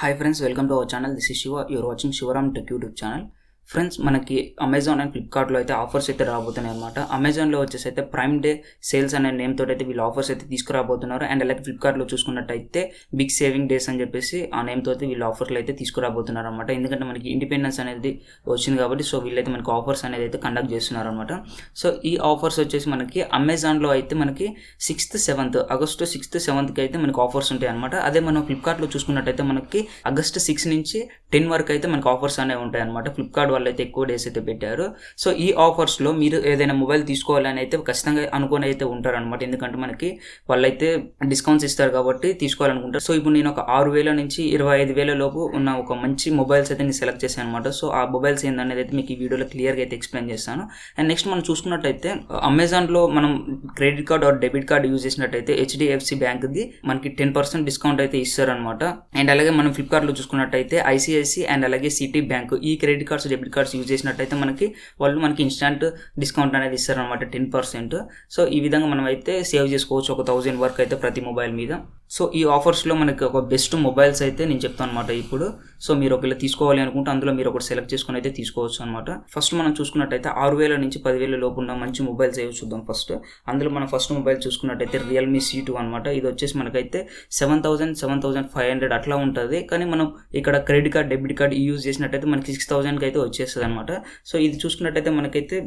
Hi friends, welcome to our channel. This is Shiva. You're watching Shivaram Tech YouTube channel. Friends మనకి Amazon and ఫ్లిప్కార్ట్లో అయితే offers అయితే రాబోతున్నాయి అనమాట. అమెజాన్లో వచ్చేసి అయితే ప్రైమ్ డే సేల్స్ అనే నేమ్ తోటి అయితే వీళ్ళు ఆఫర్స్ అయితే తీసుకురాబోతున్నారు. అండ్ అలాగే ఫ్లిప్కార్ట్లో చూసుకున్నట్టయితే బిగ్ సేవింగ్ డేస్ అని చెప్పేసి ఆ నేమ్ తోటి వీళ్ళు ఆఫర్లు అయితే తీసుకురాబోతున్నారు అనమాట. ఎందుకంటే మనకి ఇండిపెండెన్స్ అనేది వచ్చింది కాబట్టి సో వీళ్ళైతే మనకి ఆఫర్స్ అనేది అయితే కండక్ట్ చేస్తున్నారు అనమాట. సో ఈ ఆఫర్స్ వచ్చేసి మనకి అమెజాన్లో అయితే మనకి 6th 7th August 6th 7th అయితే మనకి ఆఫర్స్ ఉంటాయి అనమాట. అదే మనం ఫ్లిప్కార్ట్లో చూసుకున్నట్టయితే మనకి ఆగస్ట్ 6 నుంచి 10 వరకు అయితే మనకి ఆఫర్స్ అనేవి ఉంటాయి అనమాట. ఫ్లిప్కార్ట్ వాళ్ళు అయితే ఎక్కువ డేస్ అయితే పెట్టారు. సో ఈ ఆఫర్స్లో మీరు ఏదైనా మొబైల్ తీసుకోవాలని అయితే ఖచ్చితంగా అనుకుని అయితే ఉంటారనమాట. ఎందుకంటే మనకి వాళ్ళైతే డిస్కౌంట్స్ ఇస్తారు కాబట్టి తీసుకోవాలనుకుంటారు. సో ఇప్పుడు నేను ఒక 6,000 నుంచి 25,000 లోపు ఉన్న ఒక మంచి మొబైల్స్ అయితే నేను సెలెక్ట్ చేశాను అనమాట. సో ఆ మొబైల్స్ ఏందనేది అయితే మీకు ఈ వీడియోలో క్లియర్గా అయితే ఎక్స్ప్లెయిన్ చేస్తాను. అండ్ నెక్స్ట్ మనం చూసుకున్నట్టయితే అమెజాన్లో మనం credit card or debit card use చేసినట్టయితే HDFC బ్యాంక్ది మనకి 10% డిస్కౌంట్ అయితే ఇస్తారనమాట. అండ్ అలాగే మనం ఫ్లిప్కార్ట్లో చూసుకున్నట్టయితే ICICI అండ్ అలాగే సిటీ బ్యాంక్ ఈ credit cards debit cards use చేసినట్టయితే వాళ్ళు మనకి ఇన్స్టాంట్ డిస్కౌంట్ అనేది ఇస్తారనమాట 10%. సో ఈ విధంగా మనం అయితే సేవ్ చేసుకోవచ్చు ఒక 1000 వరకు అయితే ప్రతి మొబైల్ మీద. సో ఈ ఆఫర్స్లో మనకి ఒక బెస్ట్ మొబైల్స్ అయితే నేను చెప్తాను అనమాట ఇప్పుడు. సో మీరు ఒకవేళ తీసుకోవాలి అనుకుంటే అందులో మీరు ఒకటి సెలెక్ట్ చేసుకుని అయితే తీసుకోవచ్చు అనమాట. ఫస్ట్ మనం చూసుకున్నట్టయితే 6,000 నుంచి 10,000 లోపు ఉన్న మంచి మొబైల్స్ ఏవో చూద్దాం ఫస్ట్. అందులో మనం ఫస్ట్ మొబైల్ చూసుకున్నట్టయితే రియల్మీ C2 అనమాట. ఇది వచ్చేసి మనకైతే 7,000 7,500 అట్లా ఉంటుంది. కానీ మనం ఇక్కడ credit card debit card use చేసినట్టయితే మనకి 6,000కి అయితే వచ్చేస్తుంది అనమాట. సో ఇది చూసుకున్నట్టయితే మనకైతే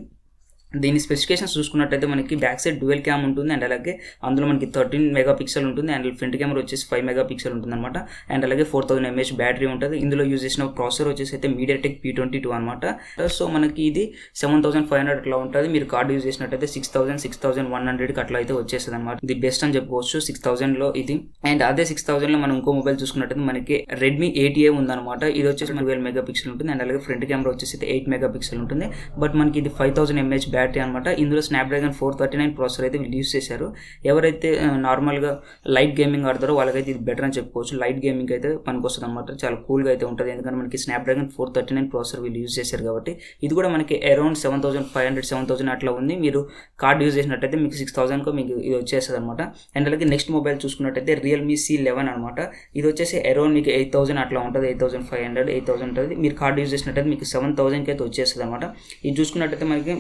దీని స్పెసిఫికేషన్స్ చూసుకున్నట్టయితే మనకి బ్యాక్ సైడ్ డ్యూయల్ క్యామ్ ఉంటుంది. అండ్ అలాగే అందులో మనకి 13 మెగాపిక్సెల్ ఉంటుంది. అండ్ ఫ్రంట్ కెమెరా వచ్చేసి 5 మెగాపిక్సెల్ ఉంటుంది అనమాట. అండ్ అలాగే 4000 mAh బ్యాటరీ ఉంటుంది. ఇందులో యూజ్ చేసిన ప్రాసెసర్ వచ్చేసి అయితే MediaTek P22 అనమాట. సో మనకి ఇది 7,500 అట్లా ఉంటుంది. మీరు కార్డు యూజ్ చేసినట్టయితే 6,000 6,100కి అట్లా అయితే వచ్చేస్తుంది అనమాట. ఇది బెస్ట్ అని చెప్పుకోవచ్చు 6,000లో ఇది. అండ్ అదే 6,000లో మనం ఇంకో మొబైల్ చూసుకున్నట్టయితే మనకి Redmi 8A ఉందన్నమాట. ఇది వచ్చేసి 12 మెగాపిక్సెల్ ఉంటుంది. అండ్ అలాగే ఫ్రంట్ కెమెరా వచ్చేసి అయితే 8 మెగాపిక్సెల్ ఉంటుంది. బట్ మనకి ఇది 5000 mAh బ్యాటరీ అనమాట. ఇందులో స్నాప్డ్రాగన్ 439 ప్రాసెసర్ అయితే వీళ్ళు యూజ్ చేశారు. ఎవరైతే నార్మల్గా లైట్ గేమింగ్ ఆడతారో వాళ్ళకైతే ఇది బెటర్ అని చెప్పుకోవచ్చు. లైట్ గేమింగ్ అయితే పనికొస్తుంది అనమాట. చాలా కూల్గా అయితే ఉంటుంది. ఎందుకంటే మనకి స్నాప్డ్రాగన్ 439 ప్రాసెసర్ వీళ్ళు యూజ్ చేశారు కాబట్టి. ఇది కూడా మనకి అరౌండ్ 7,500 7,000 అట్లా ఉంది. మీరు కార్డ్ యూజ్ చేసినట్టయితే మీకు 6,000కు మీకు ఇది వచ్చేస్తుంది అనమాట. అండ్ అలాగే నెక్స్ట్ మొబైల్ చూసుకున్నట్టయితే రియల్మీ C11 అనమాట. ఇది వచ్చేసి అరౌండ్ మీకు 8,000 అట్లా ఉంటుంది. 8,500 8,000 ఉంటుంది. మీరు కార్డ్ యూజ్ చేసినట్టయితే మీకు 7,000కి అయితే వచ్చేస్తుంది అనమాట. ఇది చూసుకున్నట్టయితే మనకి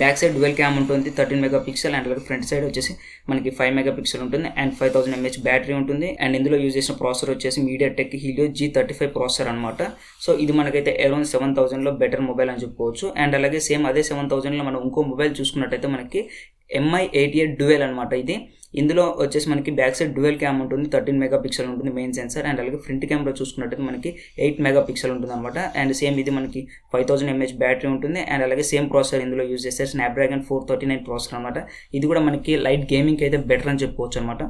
బ్యాక్ సైడ్ డ్యూయల్ క్యామ్ ఉంటుంది 13 మెగాపిక్సెల్. అండ్ అలాగే ఫ్రంట్ సైడ్ వచ్చేసి మనకి 5 మెగాపిక్సెల్ ఉంటుంది. అండ్ 5000 mAh బ్యాటరీ ఉంటుంది. అండ్ ఇందులో యూజ్ చేసిన ప్రాసెసర్ వచ్చేసి MediaTek Helio G35 ప్రాసెసర్ అనమాట. సో ఇది మనకైతే అరౌండ్ 7,000లో బెటర్ మొబైల్ అని చెప్పుకోవచ్చు. అండ్ అలాగే సేమ్ అదే 7,000లో మనం ఇంకో మొబైల్ చూసుకున్నట్టయితే మనకి Mi88 డ్యూయల్ అనమాట. ఇది ఇందులో వచ్చేసి మనకి బ్యాక్ సైడ్ డ్యూయల్ క్యామ్ ఉంటుంది 13 మెగాపిక్సెల్ ఉంటుంది మెయిన్ సెన్సార్. అండ్ అలాగే ఫ్రంట్ కెమెరా చూసుకున్నట్టయితే మనకి 8 మెగాపిక్సెల్ ఉంటుంది అనమాట. అండ్ సేమ్ ఇది మనకి 5000 mAh బ్యాటరీ ఉంటుంది. అండ్ అలాగే సేమ్ ప్రాసెసర్ ఇందులో యూజ్ చేస్తారు స్నాప్డ్రాగన్ 439 ప్రాసెసర్ అనమాట. ఇది కూడా మనకి లైట్ గేమింగ్కి అయితే బెటర్ అని చెప్పుకోవచ్చు అనమాట.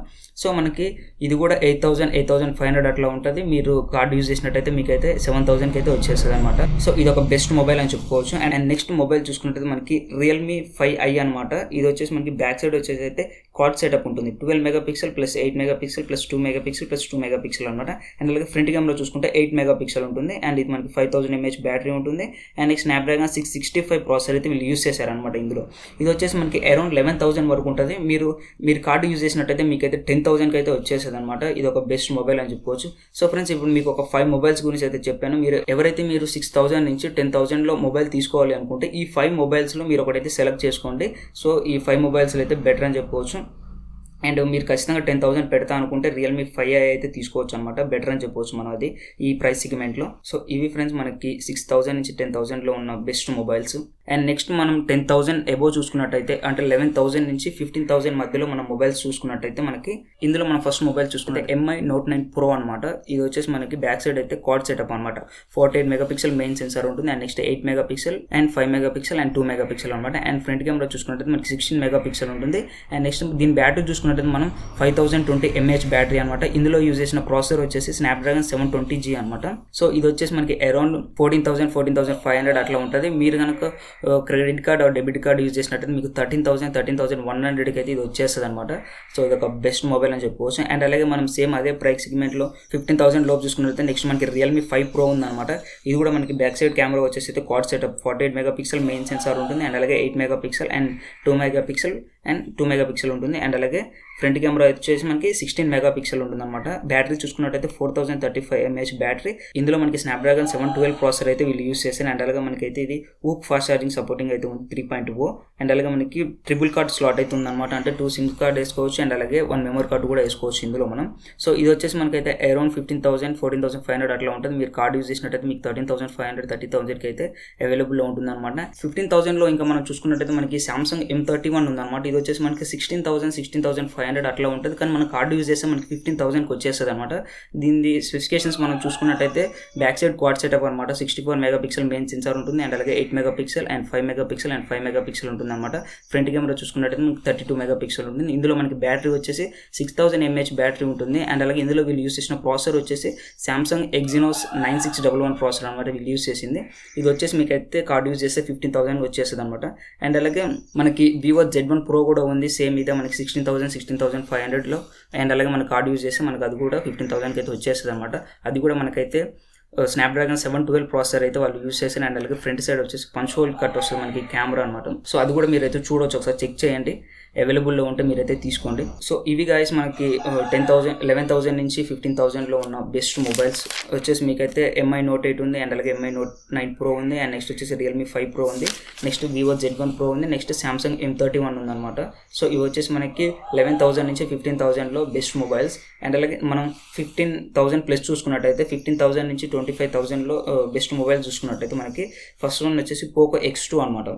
సో మనకి ఇది కూడా 8,000 8,500 అట్లా ఉంటుంది. మీరు కార్డ్ యూజ్ చేసినట్టయితే మీకైతే 7,000కి అయితే వచ్చేస్తుంది అనమాట. సో ఇది ఒక బెస్ట్ మొబైల్ అని చెప్పుకోవచ్చు. అండ్ నెక్స్ట్ మొబైల్ చూసుకున్నట్టయితే మనకి Realme 5i అనమాట. ఇది వచ్చేసి మనకి బ్యాక్ సైడ్ వచ్చేసి అయితే క్వాడ్ సెటప్ ఉంటుంది. 12 megapixel plus 8 megapixel plus 2 megapixel plus 2 megapixel అనమాట. అండ్ అలాగే ఫ్రంట్ కెమెరా చూసుకుంటే 8 మెగాపిక్సెల్ ఉంటుంది. అండ్ ఇది మనకి 5000 mAh బ్యాటరీ ఉంటుంది. అండ్ నెక్స్ట్ స్నాప్డ్రాగన్ 665 ప్రాసెసర్ అయితే వీళ్ళు యూజ్ చేశారనమాట. ఇందులో ఇది వచ్చేసి మనకి అరౌండ్ 11,000 వరకు ఉంటుంది. మీరు కార్డు యూజ్ చేసినట్టయితే మీకైతే 10,000కి అయితే వచ్చేస్తుంది అనమాట. ఇది ఒక బెస్ట్ మొబైల్ అని చెప్పుకోవచ్చు. సో ఫ్రెండ్స్ ఇప్పుడు మీకు ఒక 5 మొబైల్స్ గురించి అయితే చెప్పాను. ఎవరైతే మీరు 6,000 నుంచి 10,000లో మొబైల్ తీసుకోవాలి అనుకుంటే ఈ 5 మొబైల్స్లో మీరు ఒకటైతే సెలెక్ట్ చేసుకోండి. సో ఈ 5 మొబైల్స్లో అయితే బెటర్ అని చెప్పుకోవచ్చు. అండ్ మీరు ఖచ్చితంగా 10,000 పెడతా అనుకుంటే Realme 5i అయితే తీసుకోవచ్చు అనమాట. బెటర్ అని చెప్పవచ్చు మనం అది ఈ ప్రైస్ సెగ్మెంట్లో. సో ఇవి ఫ్రెండ్స్ మనకి 6,000 నుంచి 10,000లో ఉన్న బెస్ట్ మొబైల్స్. అండ్ నెక్స్ట్ మనం 10,000 అబోవ్ చూసుకున్నట్టయితే అంటే 11,000 నుంచి 15,000 మధ్యలో మనం మొబైల్స్ చూసుకున్నట్టయితే మనకి ఇందులో మనం ఫస్ట్ మొబైల్ చూసుకుంటే MI Note 9 Pro అనమాట. ఇది వచ్చేసి మనకి బ్యాక్ సైడ్ అయితే క్వాడ్ సెటప్ అనమాట. 48 మెగాపిక్సెల్ మెయిన్ సెన్సార్ ఉంటుంది. And next 8 megapixel and 5 megapixel and 2 megapixel అనమాట. అండ్ ఫ్రంట్ కెమెరా చూసుకున్నట్టయితే మనకి 16 మెగాపిక్సెల్ ఉంటుంది. అండ్ నెక్స్ట్ దీని బ్యాటరీ చూసుకున్నట్టయితే మనం 5020 mAh బ్యాటరీ అనమాట. ఇందులో యూజ్ చేసిన ప్రాసెసర్ వచ్చేసి స్నాప్డ్రాగన్ 720G అనమాట. సో ఇది వచ్చేసి మనకి అరౌండ్ 14,000 14,500 అట్లా ఉంటుంది. మీరు కనుక credit card debit card use చేసినట్టయితే మీకు 13,100కి అయితే ఇది వచ్చేస్తుంది అనమాట. సో ఇది ఒక బెస్ట్ మొబైల్ అని చెప్పుకోవచ్చు. అండ్ అలాగే మనం సేమ్ అదే ప్రైస్ సెగ్మెంట్లో 15,000 లోపు చూసుకున్నట్లయితే నెక్స్ట్ మనకి రియల్మీ 5 Pro ఉందన్నమాట. ఇది కూడా మనకి బ్యాక్ సైడ్ కెమెరా వచ్చేసి అయితే quad setup 48 megapixel main censor ఉంటుంది. అండ్ అలాగే 8 మెగాపిక్సెల్ అండ్ 2 మెగాపిక్సెల్ ఉంటుంది. అండ్ అలాగే ఫ్రంట్ కెమెరా వచ్చేసి మనకి 16 మెగాపిక్సెల్ ఉంటుంది అనమాట. బ్యాటరీ చూసుకున్నట్టయితే 4035 mAh బ్యాటరీ. ఇందులో మనకి స్నాప్డ్రాగన్ 712 ప్రాసెసర్ అయితే వీళ్ళు యూస్ చేశారు. అండ్ అలాగే మనకైతే ఇది ఊక్ ఫాస్ట్ ఛార్జింగ్ సపోర్టింగ్ అయితే ఉంది 3.0. అండ్ అలాగే మనకి ట్రిపుల్ కార్డ్ స్లాట్ అయితే ఉందన్నమాట. అంటే 2 సిమ్ కార్డ్ వేసుకోవచ్చు అండ్ అలాగే 1 మెమరీ కార్డు కూడా వేసుకోవచ్చు ఇందులో మనం. సో ఇది వచ్చేసి మనకైతే అరౌండ్ 15,000 14,500 అట్లా ఉంటుంది. మీరు కార్డ్ యూజ్ చేసినట్టయితే మీకు 13,500 30,000కి అయితే అవైలబుల్లో ఉంటుంది అనమాట. 15,000లో ఇంకా మనం చూసుకున్నట్టయితే మనకి సామ్సంగ్ M31 ఉందన్నమాట. ఇది వచ్చేసి మనకి 16,500 అట్లా ఉంటుంది. కానీ మన కార్డు యూజ్ చేస్తే మనకి 15,000కి వచ్చేస్తుంది అనమాట. దీని స్పెసిఫికేషన్స్ మనం చూసుకున్నట్టయితే బ్యాక్ సైడ్ క్వాడ్ సెటప్ అనమాట. 64 మెగాపిక్సెల్ మెయిన్ సెన్సార్ ఉంటుంది. అండ్ అలాగే 8 మెగాపిక్సెల్ అండ్ 5 మెగాపిక్సెల్ ఉంటుంది అనమాట. ఫ్రంట్ కెమెరా చూసుకున్నట్టయితే మనకి 32 మెగాపిక్సెల్ ఉంటుంది. ఇందులో మనకి బ్యాటరీ వచ్చేసి 6000 mAh బ్యాటరీ ఉంటుంది. అండ్ అలాగే ఇందులో వీళ్ళు యూజ్ చేసిన ప్రాసెసర్ వచ్చేసి సామ్సంగ్ Exynos 9611 ప్రాసెసర్ అనమాట వీళ్ళు యూజ్ చేసింది. ఇది వచ్చేసి మీకు అయితే కార్డు యూజ్ చేస్తే 15,000 వచ్చేస్తుంది అనమాట. అండ్ అలాగే మనకి Vivo Z1 Pro కూడా ఉంది. సేమ్ ఇదే మనకి 16,500లో. అండ్ అలాగే మన కార్డు యూజ్ చేస్తే మనకు అది కూడా 15,000కి అయితే వచ్చేస్తుంది అనమాట. అది కూడా మనకైతే స్నాప్డ్రాగన్ 712 ప్రాసెసర్ అయితే వాళ్ళు యూజ్ చేశారు. అండ్ అలాగే ఫ్రంట్ సైడ్ వచ్చేసి పంచ్ హోల్ కట్ వస్తుంది మనకి కెమెరా అనమాట. సో అది కూడా మీరైతే చూడవచ్చు, ఒకసారి చెక్ చేయండి. అవైలబుల్లో ఉంటే మీరైతే తీసుకోండి. సో ఇవి గాయస్ మనకి 10,000 11,000 నుంచి 15,000లో ఉన్న బెస్ట్ మొబైల్స్ వచ్చేసి మీకైతే MI Note 8 ఉంది. అండ్ అలాగే MI Note 9 Pro ఉంది. అండ్ నెక్స్ట్ వచ్చేసి రియల్మీ 5 Pro ఉంది. నెక్స్ట్ Vivo Z1 Pro ఉంది. నెక్స్ట్ సామ్సంగ్ M31 ఉందన్నమాట. సో ఇవి వచ్చేసి మనకి 11,000 నుంచి 15,000లో బెస్ట్ మొబైల్స్. అండ్ అలాగే మనం 15,000 ప్లస్ చూసుకున్నట్టయితే 15,000 నుంచి 25,000లో బెస్ట్ మొబైల్ చూసుకున్నట్టయితే మనకి ఫస్ట్ వన్ వచ్చేసి Poco X2 అనమాట.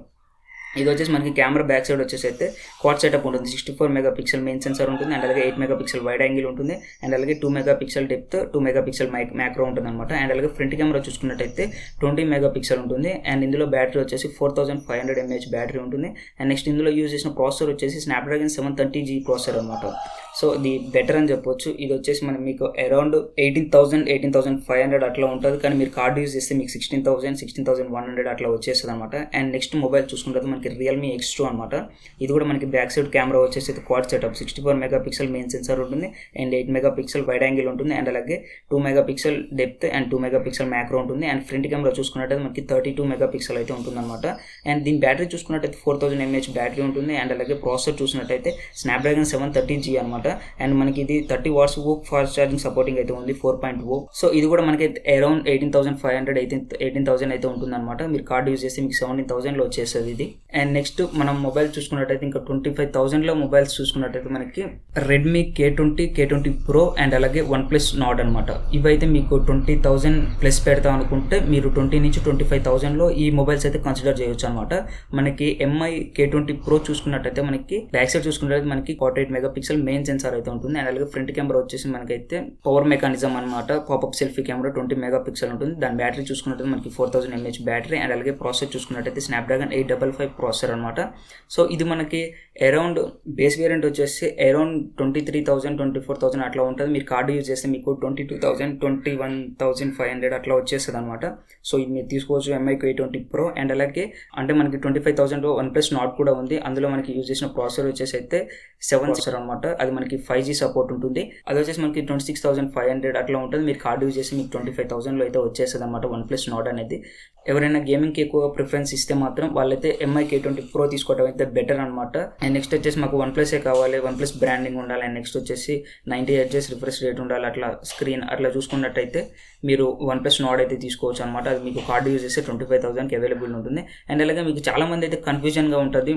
ఇది వచ్చేసి మనకి కెమెరా బ్యాక్ సైడ్ వచ్చేసి అయితే క్వాడ్ సెటప్ ఉంటుంది. 64 మెగాపిక్సెల్ మెయిన్ సెన్సార్ ఉంటుంది. అండ్ అలాగే 8 మెగాపిక్సెల్ వైడ్ యాంగిల్ ఉంటుంది. అండ్ అలాగే 2 మెగాపిక్సెల్ డెప్త్ 2 మెగాపిక్సెల్ మ్యాక్రో ఉంటుంది అనమాట. అండ్ అలాగే ఫ్రంట్ కెమెరా చూసుకున్నట్టయితే 20 మెగాపిక్సెల్ ఉంటుంది. అండ్ ఇందులో బ్యాటరీ వచ్చేసి 4500 mAh బ్యాటరీ ఉంటుంది. అండ్ నెక్స్ట్ ఇందులో యూజ్ చేసిన ప్రాసెసర్ వచ్చేసి స్నాప్డ్రాగన్ 730G ప్రాసెసర్ అనమాట. సో ఇది బెటర్ అని చెప్పొచ్చు. ఇది వచ్చేసి మనం మీకు అరౌండ్ 18,500 అట్లా ఉంటుంది. కానీ మీరు కార్డు యూజ్ చేస్తే మీకు 16,100 అట్లా వచ్చేస్తుంది అనమాట. అండ్ నెక్స్ట్ మొబైల్ చూసుకుంటే మనకి రియల్మీ X2 అనమాట. ఇది కూడా మనకి బ్యాక్ సైడ్ కెమెరా వచ్చేసి quad setup 64 megapixel main censor ఉంటుంది. అండ్ 8 మెగాపిక్సెల్ వైడ్ యాంగిల్ ఉంటుంది. అండ్ అలాగే 2 megapixel depth and 2 megapixel macro ఉంటుంది. అండ్ ఫ్రంట్ కెమెరా చూసుకున్నట్టయితే మనకి 32 మెగాపిక్సెల్ అయితే ఉంటుంది అనమాట. అండ్ దీని బ్యాటరీ చూసుకున్నట్టయితే 4000 mAh బ్యాటరీ ఉంటుంది. అండ్ అలాగే ప్రాసెసర్ చూసినట్టయితే స్నాప్డ్రాగన్ 730G అనమాట. అండ్ మనకి ఇది 30 watts ఫాస్ట్ ఛార్జింగ్ సపోర్టింగ్ అయితే ఉంది 4.0. సో ఇది కూడా మనకి అరౌండ్ 18,500 18,000 అయితే ఉంటుంది అనమాట. మీరు కార్డు యూజ్ చేస్తే మీకు 17,000లో వచ్చేస్తుంది ఇది. అండ్ నెక్స్ట్ మనం మొబైల్ చూసుకున్నట్టయితే ఇంకా 25,000లో మొబైల్స్ చూసుకున్నట్టయితే మనకి రెడ్మీ K20 Pro అండ్ అలాగే OnePlus Nord అనమాట. ఇవైతే మీకు 20,000 ప్లస్ పెడతాం అనుకుంటే మీరు 20 నుంచి 25,000లో ఈ మొబైల్స్ అయితే కన్సిడర్ చేయొచ్చు అనమాట. మనకి MI K20 Pro చూసుకున్నట్టయితే మనకి బ్యాక్ సైడ్ చూసుకున్నట్టయితే మనకి 48 మెగాపిక్సెల్ మెయిన్ సెన్సార్ అయితే ఉంటుంది. అండ్ అలాగే ఫ్రంట్ కెమెరా వచ్చేసి మనకైతే పవర్ మెకానిజం అనమాట. పాపప్ సెల్ఫీ కెమెరా 20 మెగాపిక్సెల్ ఉంటుంది. దాని బ్యాటరీ చూసుకున్నట్టయితే మనకి 4000 mAh బ్యాటరీ. అండ్ అలాగే ప్రాసెసర్ చూసుకున్నట్టయితే స్నాప్డ్రాగన్ 855 ప్రాసెసర్ అనమాట. సో ఇది మనకి అరౌండ్ బేస్ వేరియంట్ వచ్చేసి అరౌండ్ 23,000 24,000 అట్లా ఉంటుంది. మీరు కార్డు యూజ్ చేస్తే మీకు 22,000 21,500 అట్లా వచ్చేస్తుంది అనమాట. సో ఇది మీరు తీసుకోవచ్చు MI K20 Pro. అండ్ అలాగే అంటే మనకి 25,000లో OnePlus Nord కూడా ఉంది. అందులో మనకి యూజ్ చేసిన ప్రాసెసర్ వచ్చేసి అయితే 7 అనమాట. అది మనకి 5G సపోర్ట్ ఉంటుంది. అది వచ్చేసి మనకి 26,500 అట్లా ఉంటుంది. మీరు కార్డు యూజ్ చేసి మీకు 25,000లో అయితే వచ్చేస్తుంది అనమాట OnePlus Nord అనేది. ఎవరైనా గేమింగ్కి ఎక్కువగా ప్రిఫరెన్స్ ఇస్తే మాత్రం వాళ్ళైతే MI K20 Pro తీసుకోవడం అయితే బెటర్ అనమాట. అండ్ నెక్స్ట్ వచ్చేసి మాకు OnePlus కావాలి, OnePlus బ్రాండింగ్ ఉండాలి. అండ్ నెక్స్ట్ వచ్చేసి 90 Hz రిఫ్రెష్ రేట్ ఉండాలి. అట్లా స్క్రీన్ అట్లా చూసుకున్నట్టయితే మీరు OnePlus Nord అయితే తీసుకోవచ్చు అనమాట. అది మీకు కార్డు యూజ్ చేస్తే 25,000కి అవైలబుల్ ఉంటుంది. అండ్ అలాగే మీకు చాలా మంది అయితే కన్ఫ్యూజన్గా ఉంటుంది.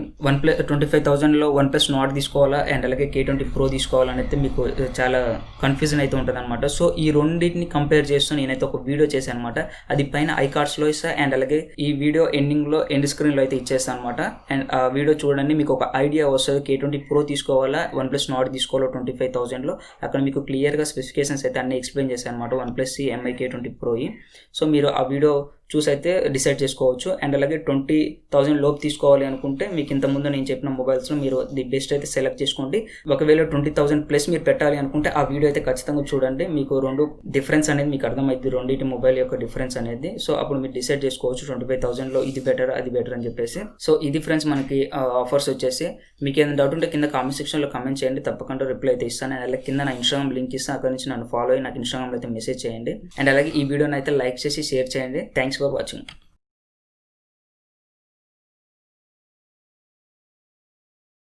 25,000లో OnePlus Nord తీసుకోవాలా అండ్ అలాగే K20 Pro తీసుకోవాలని అయితే మీకు చాలా కన్ఫ్యూజన్ అయితే ఉంటుంది అనమాట. సో ఈ రెండింటిని కంపేర్ చేస్తూ నేనైతే ఒక వీడియో చేశాను అనమాట. అది పైన ఐకార్డ్స్లో ఇస్తా అండ్ అలాగే ఈ వీడియో ఎండ్ స్క్రీన్లో అయితే ఇచ్చేస్తాను అనమాట. అండ్ ఆ వీడియో చూడండి, మీకు ఒక ఐడియా వస్తుంది. K20 Pro తీసుకోవాలా OnePlus Nord తీసుకోవాలా 25,000లో. అక్కడ మీకు క్లియర్గా స్పెసిఫికేషన్స్ అయితే అన్ని ఎక్స్ప్లెయిన్ చేశాను అనమాట. OnePlus MI K20 Pro. So మీరు ఆ వీడియో చూసి అయితే డిసైడ్ చేసుకోవచ్చు. అండ్ అలాగే 20,000 లోపు తీసుకోవాలి అనుకుంటే మీకు ఇంతకుముందు నేను చెప్పిన మొబైల్స్లో మీరు ది బెస్ట్ అయితే సెలెక్ట్ చేసుకోండి. ఒకవేళ 20,000 ప్లస్ మీరు పెట్టాలి అనుకుంటే ఆ వీడియో అయితే ఖచ్చితంగా చూడండి. మీకు రెండు డిఫరెన్స్ అనేది మీకు అర్థమైంది, రెండింటి మొబైల్ యొక్క డిఫరెన్స్ అనేది. సో అప్పుడు మీరు డిసైడ్ చేసుకోవచ్చు 25,000లో ఇది బెటర్ అది బెటర్ అని చెప్పేసి. సో ఇది ఫ్రెండ్స్ మనకి ఆఫర్స్ వచ్చేసి. మీకు ఏదైనా డౌట్ ఉంటే కింద కామెంట్ సెక్షన్లో కామెంట్ చేయండి, తప్పకుండా రిప్లై అయితే ఇస్తాను. అండ్ అలాగే కింద నా ఇన్స్టాగ్రామ్ లింక్ ఇస్తాను, అక్కడ నుంచి నన్ను ఫాలో అయ్యి నాకు ఇన్స్టాగ్రామ్లో అయితే మెసేజ్ చేయండి. అండ్ అలాగే ఈ వీడియోని అయితే లైక్ చేసి షేర్ చేయండి. Thanks for watching.